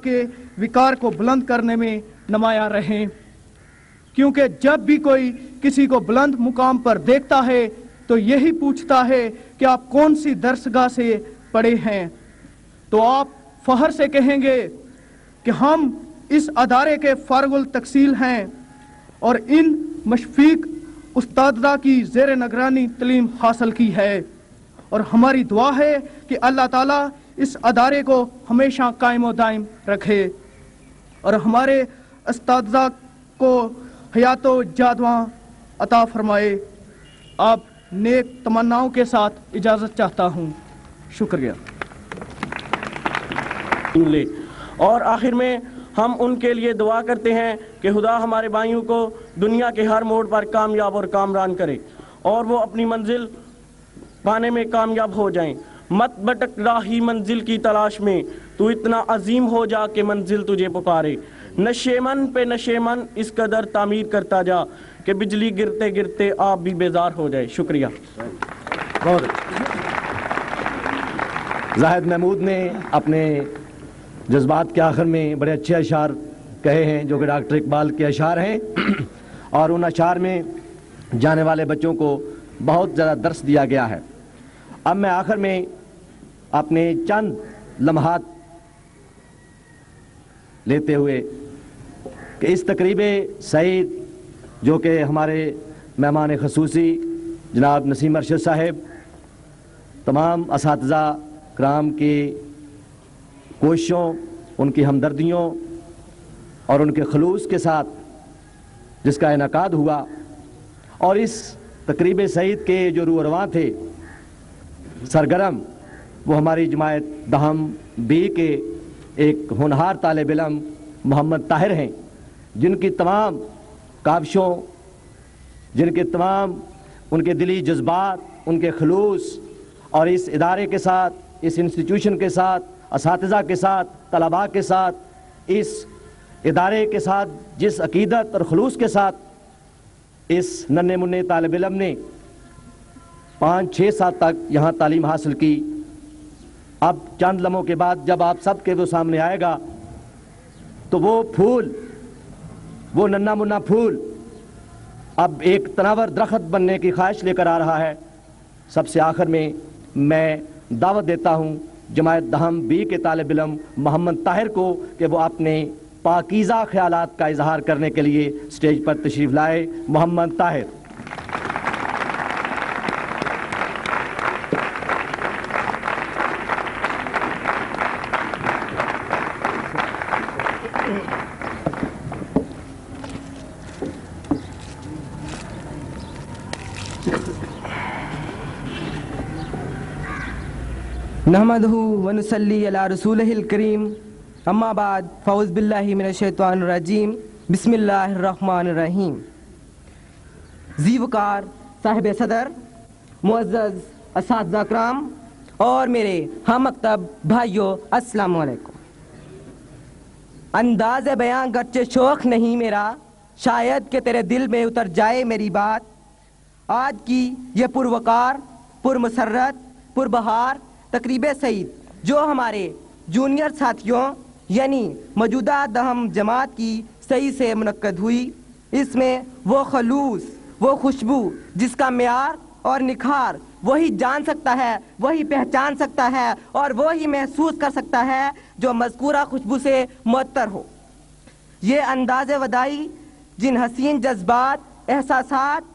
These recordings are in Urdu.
کے وقار کو بلند کرنے میں نمایاں رہیں، کیونکہ جب بھی کوئی کسی کو بلند مقام پر دیکھتا ہے تو یہی پوچھتا ہے کہ آپ کون سی درسگاہ سے پڑھے ہیں، تو آپ فخر سے کہیں گے کہ ہم اس ادارے کے فارغ التحصیل ہیں اور ان مشفق استادہ کی زیر نگرانی تعلیم حاصل کی ہے، اور ہماری دعا ہے کہ اللہ تعالیٰ اس ادارے کو ہمیشہ قائم و دائم رکھے اور ہمارے اساتذہ کو حیات و جادواں عطا فرمائے۔ آپ نیک تمناؤں کے ساتھ اجازت چاہتا ہوں، شکریہ۔ اور آخر میں ہم ان کے لیے دعا کرتے ہیں کہ خدا ہمارے بھائیوں کو دنیا کے ہر موڑ پر کامیاب اور کامران کرے اور وہ اپنی منزل پانے میں کامیاب ہو جائیں۔ مت بھٹک راہی منزل کی تلاش میں، تو اتنا عظیم ہو جا کہ منزل تجھے پکارے۔ نشیمن پہ نشیمن اس قدر تعمیر کرتا جا کہ بجلی گرتے گرتے آپ بھی بیزار ہو جائے۔ شکریہ۔ زاہد محمود نے اپنے جذبات کے آخر میں بڑے اچھے اشعار کہے ہیں جو کہ ڈاکٹر اقبال کے اشعار ہیں، اور ان اشعار میں جانے والے بچوں کو بہت زیادہ درس دیا گیا ہے۔ اب میں آخر میں اپنے چند لمحات لیتے ہوئے کہ اس تقریب سعید جو کہ ہمارے مہمان خصوصی جناب نسیم ارشد صاحب، تمام اساتذہ کرام کی کوششوں، ان کی ہمدردیوں اور ان کے خلوص کے ساتھ جس کا انعقاد ہوا، اور اس تقریب سعید کے جو روح رواں تھے سرگرم، وہ ہماری جماعت دہم بی کے ایک ہونہار طالب علم محمد طاہر ہیں، جن کی تمام کاوشوں، جن کے تمام ان کے دلی جذبات، ان کے خلوص اور اس ادارے کے ساتھ، اس انسٹیٹیوشن کے ساتھ، اساتذہ کے ساتھ، طلباء کے ساتھ، اس ادارے کے ساتھ جس عقیدت اور خلوص کے ساتھ اس ننھے منھے طالب علم نے 5-6 سال تک یہاں تعلیم حاصل کی، اب چند لمحوں کے بعد جب آپ سب کے وہ سامنے آئے گا تو وہ پھول، وہ ننھا منھا پھول اب ایک تناور درخت بننے کی خواہش لے کر آ رہا ہے۔ سب سے آخر میں میں دعوت دیتا ہوں جماعت دہم بی کے طالب علم محمد طاہر کو کہ وہ اپنے پاکیزہ خیالات کا اظہار کرنے کے لیے اسٹیج پر تشریف لائے۔ محمد طاہر۔ نحمدہ ونصلی علی رسولہ الکریم، اما بعد، فاعوذ باللہ من الشیطان الرجیم، بسم اللہ الرحمن الرحیم۔ ذی وقار صاحب صدر، معزز اساتذہ کرام اور میرے ہم مکتب بھائیوں، السلام علیکم۔ انداز بیاں گرچہ شوق نہیں میرا، شاید کہ تیرے دل میں اتر جائے میری بات۔ آج کی یہ پروقار، پرمسرت، پربہار تقریب سعید جو ہمارے جونیئر ساتھیوں یعنی موجودہ دہم جماعت کی صحیح سے منعقد ہوئی، اس میں وہ خلوص، وہ خوشبو جس کا معیار اور نکھار وہی جان سکتا ہے، وہی پہچان سکتا ہے اور وہی محسوس کر سکتا ہے جو مذکورہ خوشبو سے معطر ہو۔ یہ انداز وداعی جن حسین جذبات، احساسات،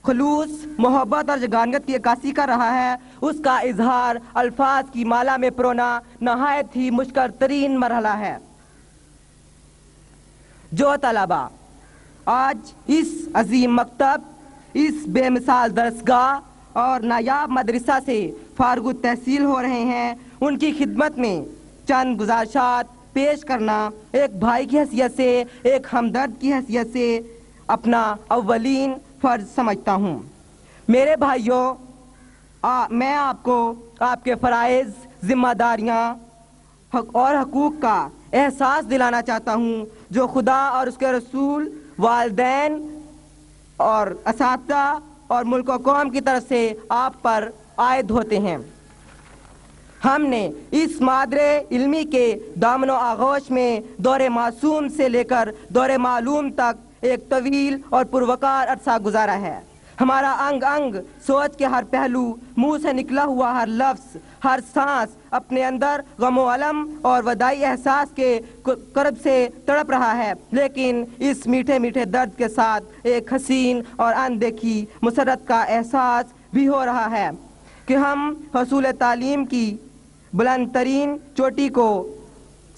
خلوص، محبت اور جگانیت کی عکاسی کر رہا ہے، اس کا اظہار الفاظ کی مالا میں پرونا نہایت ہی مشکل ترین مرحلہ ہے۔ جو طلباء آج اس عظیم مکتب، اس بے مثال درسگاہ اور نایاب مدرسہ سے فارغ التحصیل ہو رہے ہیں، ان کی خدمت میں چند گزارشات پیش کرنا ایک بھائی کی حیثیت سے، ایک ہمدرد کی حیثیت سے اپنا اولین فرض سمجھتا ہوں۔ میرے بھائیوں، میں آپ کو آپ کے فرائض، ذمہ داریاں اور حقوق کا احساس دلانا چاہتا ہوں جو خدا اور اس کے رسول، والدین اور اساتذہ اور ملک و قوم کی طرف سے آپ پر عائد ہوتے ہیں۔ ہم نے اس مادرے علمی کے دامن و آغوش میں دور معصوم سے لے کر دور معلوم تک ایک طویل اور پروقار عرصہ گزارا ہے۔ ہمارا انگ انگ، سوچ کے ہر پہلو، منہ سے نکلا ہوا ہر لفظ، ہر سانس اپنے اندر غم و علم اور وداعی احساس کے کرب سے تڑپ رہا ہے، لیکن اس میٹھے میٹھے درد کے ساتھ ایک حسین اور اندیکھی مسرت کا احساس بھی ہو رہا ہے کہ ہم حصول تعلیم کی بلند ترین چوٹی کو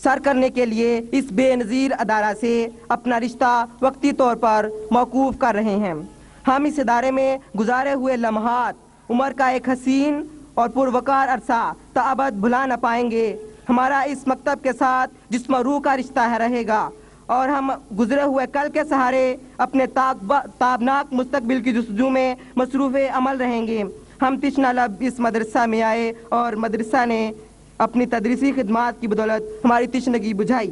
سر کرنے کے لیے اس بے نظیر ادارہ سے اپنا رشتہ وقتی طور پر موقوف کر رہے ہیں۔ ہم اس ادارے میں گزارے ہوئے لمحات، عمر کا ایک حسین اور پروقار عرصہ تابد بھلا نہ پائیں گے۔ ہمارا اس مکتب کے ساتھ جسم و روح کا رشتہ رہے گا اور ہم گزرے ہوئے کل کے سہارے اپنے تابناک مستقبل کی جستجو میں مصروف عمل رہیں گے۔ ہم تشنہ لب اس مدرسہ میں آئے اور مدرسہ نے اپنی تدریسی خدمات کی بدولت ہماری تشنگی بجھائی۔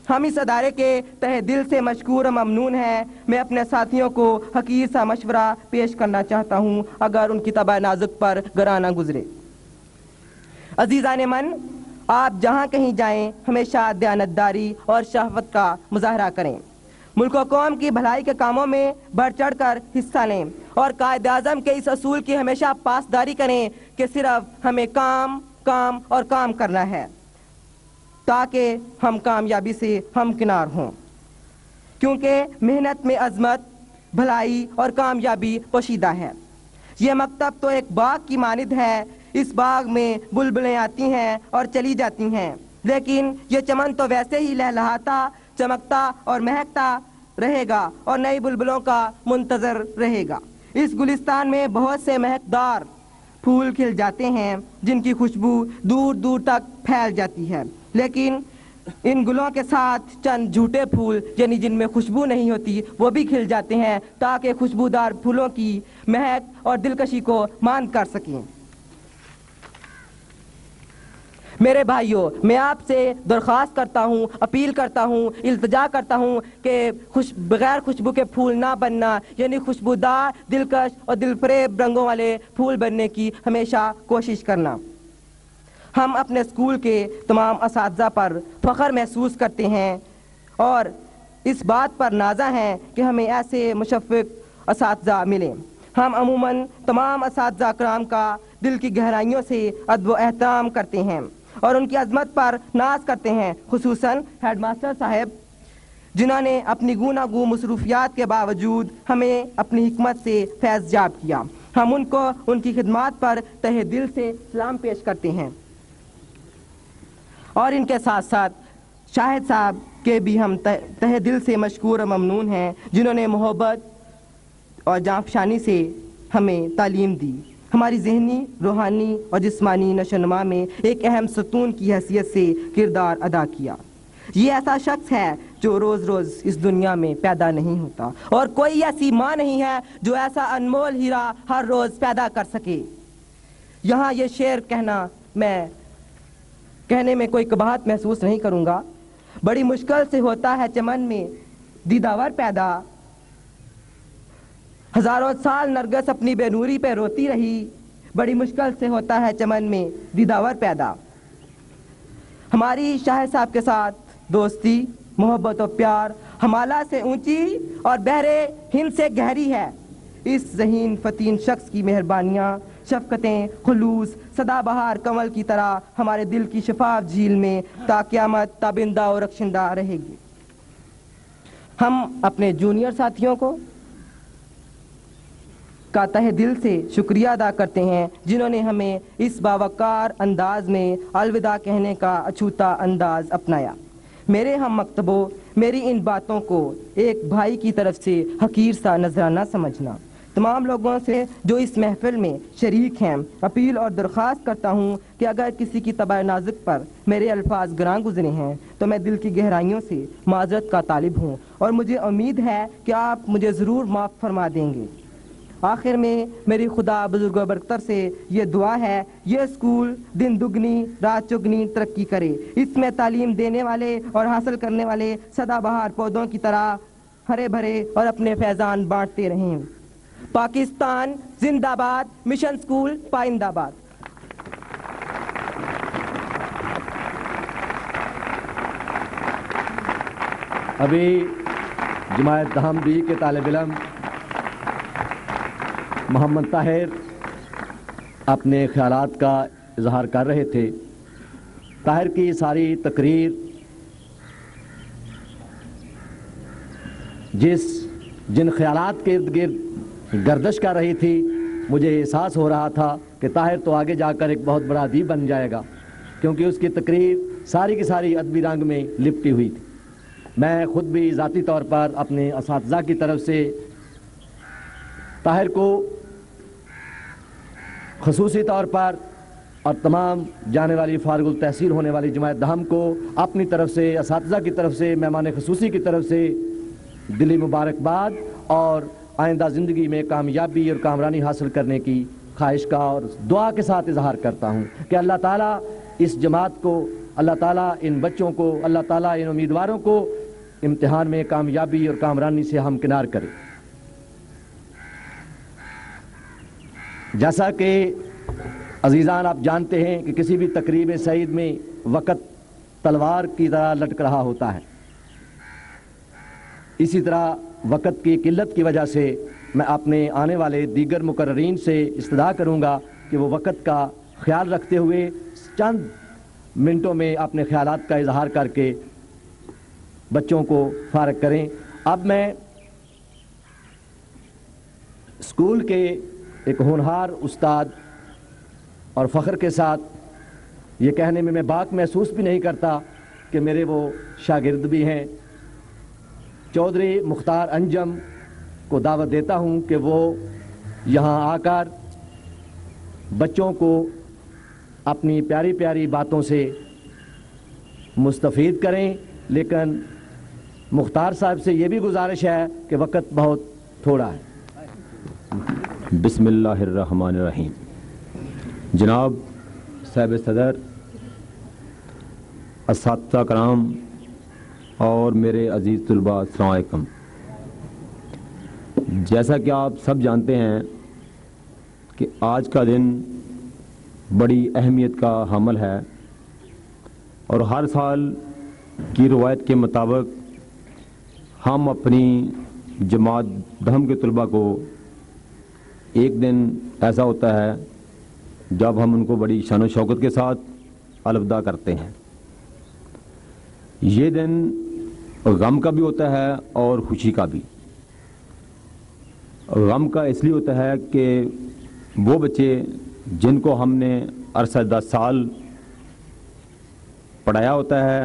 ہم اس ادارے کے تہ دل سے مشکور و ممنون ہیں۔ میں اپنے ساتھیوں کو حقیر سا مشورہ پیش کرنا چاہتا ہوں اگر ان کی طبع نازک پر گراں نہ گزرے۔ عزیزان من، آپ جہاں کہیں جائیں ہمیشہ دیانتداری اور شہوت کا مظاہرہ کریں، ملک و قوم کی بھلائی کے کاموں میں بڑھ چڑھ کر حصہ لیں اور قائد اعظم کے اس اصول کی ہمیشہ پاسداری کریں کہ صرف ہمیں کام کام اور کام کرنا ہے تاکہ ہم کامیابی سے ہمکنار ہوں، کیونکہ محنت میں عظمت، بھلائی اور کامیابی پوشیدہ ہے۔ یہ مکتب تو ایک باغ کی مانند ہے، اس باغ میں بلبلیں آتی ہیں اور چلی جاتی ہیں، لیکن یہ چمن تو ویسے ہی لہلہاتا، چمکتا اور مہکتا رہے گا اور نئی بلبلوں کا منتظر رہے گا۔ اس گلستان میں بہت سے مہکدار پھول کھل جاتے ہیں جن کی خوشبو دور دور تک پھیل جاتی ہے، لیکن ان گلوں کے ساتھ چند جھوٹے پھول یعنی جن میں خوشبو نہیں ہوتی وہ بھی کھل جاتے ہیں تاکہ خوشبودار پھولوں کی مہک اور دلکشی کو مان کر سکیں۔ میرے بھائیوں، میں آپ سے درخواست کرتا ہوں، اپیل کرتا ہوں، التجا کرتا ہوں کہ بغیر خوشبو کے پھول نہ بننا، یعنی خوشبودار، دلکش اور دل فریب رنگوں والے پھول بننے کی ہمیشہ کوشش کرنا۔ ہم اپنے اسکول کے تمام اساتذہ پر فخر محسوس کرتے ہیں اور اس بات پر نازاں ہیں کہ ہمیں ایسے مشفق اساتذہ ملیں۔ ہم عموماً تمام اساتذہ کرام کا دل کی گہرائیوں سے ادب و احترام کرتے ہیں اور ان کی عظمت پر ناز کرتے ہیں، خصوصاً ہیڈ ماسٹر صاحب جنہوں نے اپنی گوناگو مصروفیات کے باوجود ہمیں اپنی حکمت سے فیض یاب کیا۔ ہم ان کو ان کی خدمات پر تہ دل سے سلام پیش کرتے ہیں اور ان کے ساتھ ساتھ شاہد صاحب کے بھی ہم تہ دل سے مشکور و ممنون ہیں جنہوں نے محبت اور جانفشانی سے ہمیں تعلیم دی، ہماری ذہنی، روحانی اور جسمانی نشوونما میں ایک اہم ستون کی حیثیت سے کردار ادا کیا۔ یہ ایسا شخص ہے جو روز روز اس دنیا میں پیدا نہیں ہوتا اور کوئی ایسی ماں نہیں ہے جو ایسا انمول ہیرا ہر روز پیدا کر سکے۔ یہاں یہ شعر کہنے میں کوئی قباحت محسوس نہیں کروں گا۔ بڑی مشکل سے ہوتا ہے چمن میں دیداور پیدا، ہزاروں سال نرگس اپنی بے نوری پہ روتی رہی، بڑی مشکل سے ہوتا ہے چمن میں دیداور پیدا۔ ہماری شاہد صاحب کے ساتھ دوستی، محبت و پیار ہمالہ سے اونچی اور بحرے ہند سے گہری ہے۔ اس ذہین فتین شخص کی مہربانیاں، شفقتیں، خلوص سدا بہار کمل کی طرح ہمارے دل کی شفاف جھیل میں تا قیامت تابندہ اور رخشندہ رہے گی۔ ہم اپنے جونیئر ساتھیوں کو کا تہ دل سے شکریہ ادا کرتے ہیں جنہوں نے ہمیں اس باوقار انداز میں الوداع کہنے کا اچھوتا انداز اپنایا۔ میرے ہم مکتبوں، میری ان باتوں کو ایک بھائی کی طرف سے حقیر سا نذرانہ سمجھنا۔ تمام لوگوں سے جو اس محفل میں شریک ہیں اپیل اور درخواست کرتا ہوں کہ اگر کسی کی طبع نازک پر میرے الفاظ گراں گزرے ہیں تو میں دل کی گہرائیوں سے معذرت کا طالب ہوں اور مجھے امید ہے کہ آپ مجھے ضرور معاف فرما دیں گے۔ آخر میں میری خدا بزرگ و برتر سے یہ دعا ہے، یہ اسکول دن دگنی رات چگنی ترقی کرے، اس میں تعلیم دینے والے اور حاصل کرنے والے سدا بہار پودوں کی طرح ہرے بھرے اور اپنے فیضان بانٹتے رہیں۔ پاکستان زندہ باد، مشن اسکول پائندہ باد۔ ابھی جماعت دہم بی کے طالب علم محمد طاہر اپنے خیالات کا اظہار کر رہے تھے۔ طاہر کی ساری تقریر جن خیالات کے ارد گرد گردش کر رہی تھی، مجھے احساس ہو رہا تھا کہ طاہر تو آگے جا کر ایک بہت بڑا ادیب بن جائے گا، کیونکہ اس کی تقریر ساری کی ساری ادبی رنگ میں لپٹی ہوئی تھی۔ میں خود بھی ذاتی طور پر اپنے اساتذہ کی طرف سے طاہر کو خصوصی طور پر اور تمام جانے والی فارغ التحصیل ہونے والی جماعت دہم کو اپنی طرف سے، اساتذہ کی طرف سے، مہمان خصوصی کی طرف سے دلی مبارکباد اور آئندہ زندگی میں کامیابی اور کامرانی حاصل کرنے کی خواہش کا اور دعا کے ساتھ اظہار کرتا ہوں کہ اللہ تعالیٰ اس جماعت کو، اللہ تعالیٰ ان بچوں کو، اللہ تعالیٰ ان امیدواروں کو امتحان میں کامیابی اور کامرانی سے ہمکنار کرے۔ جیسا کہ عزیزان آپ جانتے ہیں کہ کسی بھی تقریب سعید میں وقت تلوار کی طرح لٹک رہا ہوتا ہے، اسی طرح وقت کی قلت کی وجہ سے میں اپنے آنے والے دیگر مقررین سے استدعا کروں گا کہ وہ وقت کا خیال رکھتے ہوئے چند منٹوں میں اپنے خیالات کا اظہار کر کے بچوں کو فارغ کریں۔ اب میں اسکول کے ایک ہونہار استاد اور فخر کے ساتھ یہ کہنے میں باک محسوس بھی نہیں کرتا کہ میرے وہ شاگرد بھی ہیں، چودھری مختار انجم کو دعوت دیتا ہوں کہ وہ یہاں آ کر بچوں کو اپنی پیاری پیاری باتوں سے مستفید کریں، لیکن مختار صاحب سے یہ بھی گزارش ہے کہ وقت بہت تھوڑا ہے۔ بسم اللہ الرحمن الرحیم۔ جناب صاحب صدر، اساتذہ کرام اور میرے عزیز طلباء، السلام علیکم۔ جیسا کہ آپ سب جانتے ہیں کہ آج کا دن بڑی اہمیت کا حامل ہے، اور ہر سال کی روایت کے مطابق ہم اپنی جماعت دہم کے طلباء کو ایک دن ایسا ہوتا ہے جب ہم ان کو بڑی شان و شوکت کے ساتھ الوداع کرتے ہیں۔ یہ دن غم کا بھی ہوتا ہے اور خوشی کا بھی۔ غم کا اس لیے ہوتا ہے کہ وہ بچے جن کو ہم نے عرصہ 10 سال پڑھایا ہوتا ہے،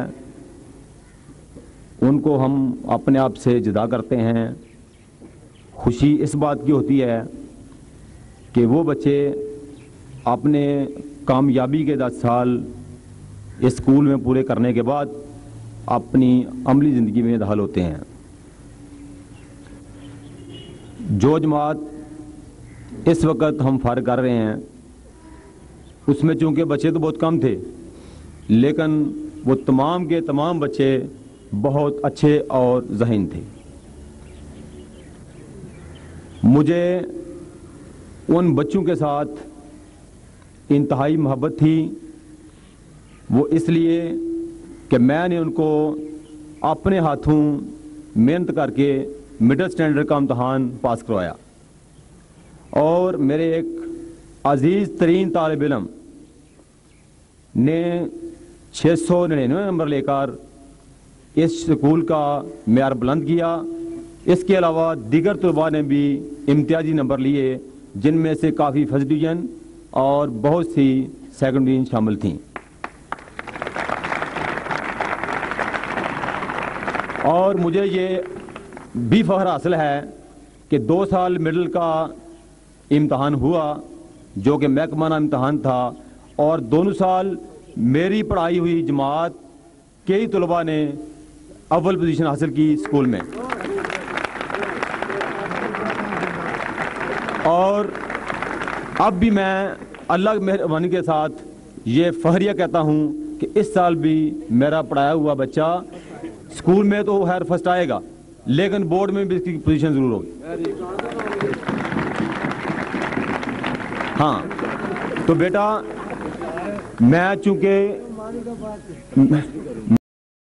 ان کو ہم اپنے آپ سے جدا کرتے ہیں۔ خوشی اس بات کی ہوتی ہے کہ وہ بچے اپنے کامیابی کے 10 سال اس اسکول میں پورے کرنے کے بعد اپنی عملی زندگی میں داخل ہوتے ہیں۔ جو جماعت اس وقت ہم فارغ کر رہے ہیں اس میں چونکہ بچے تو بہت کم تھے، لیکن وہ تمام کے تمام بچے بہت اچھے اور ذہین تھے۔ مجھے ان بچوں کے ساتھ انتہائی محبت تھی، وہ اس لیے کہ میں نے ان کو اپنے ہاتھوں محنت کر کے مڈل سٹینڈرڈ کا امتحان پاس کروایا، اور میرے ایک عزیز ترین طالب علم نے 699 نمبر لے کر اس اسکول کا معیار بلند کیا۔ اس کے علاوہ دیگر طلباء نے بھی امتیازی نمبر لیے، جن میں سے کافی فرسٹ ڈویژن اور بہت سی سیکنڈ ڈویژن شامل تھیں۔ اور مجھے یہ بھی فخر حاصل ہے کہ 2 سال مڈل کا امتحان ہوا جو کہ محکمانہ امتحان تھا، اور دونوں سال میری پڑھائی ہوئی جماعت کے ہی طلباء نے اول پوزیشن حاصل کی اسکول میں۔ اور اب بھی میں اللہ کی مہربانی کے ساتھ یہ فخریہ کہتا ہوں کہ اس سال بھی میرا پڑھایا ہوا بچہ اسکول میں تو خیر فرسٹ آئے گا، لیکن بورڈ میں بھی اس کی پوزیشن ضرور ہوگی۔ ہاں تو بیٹا، میں چونکہ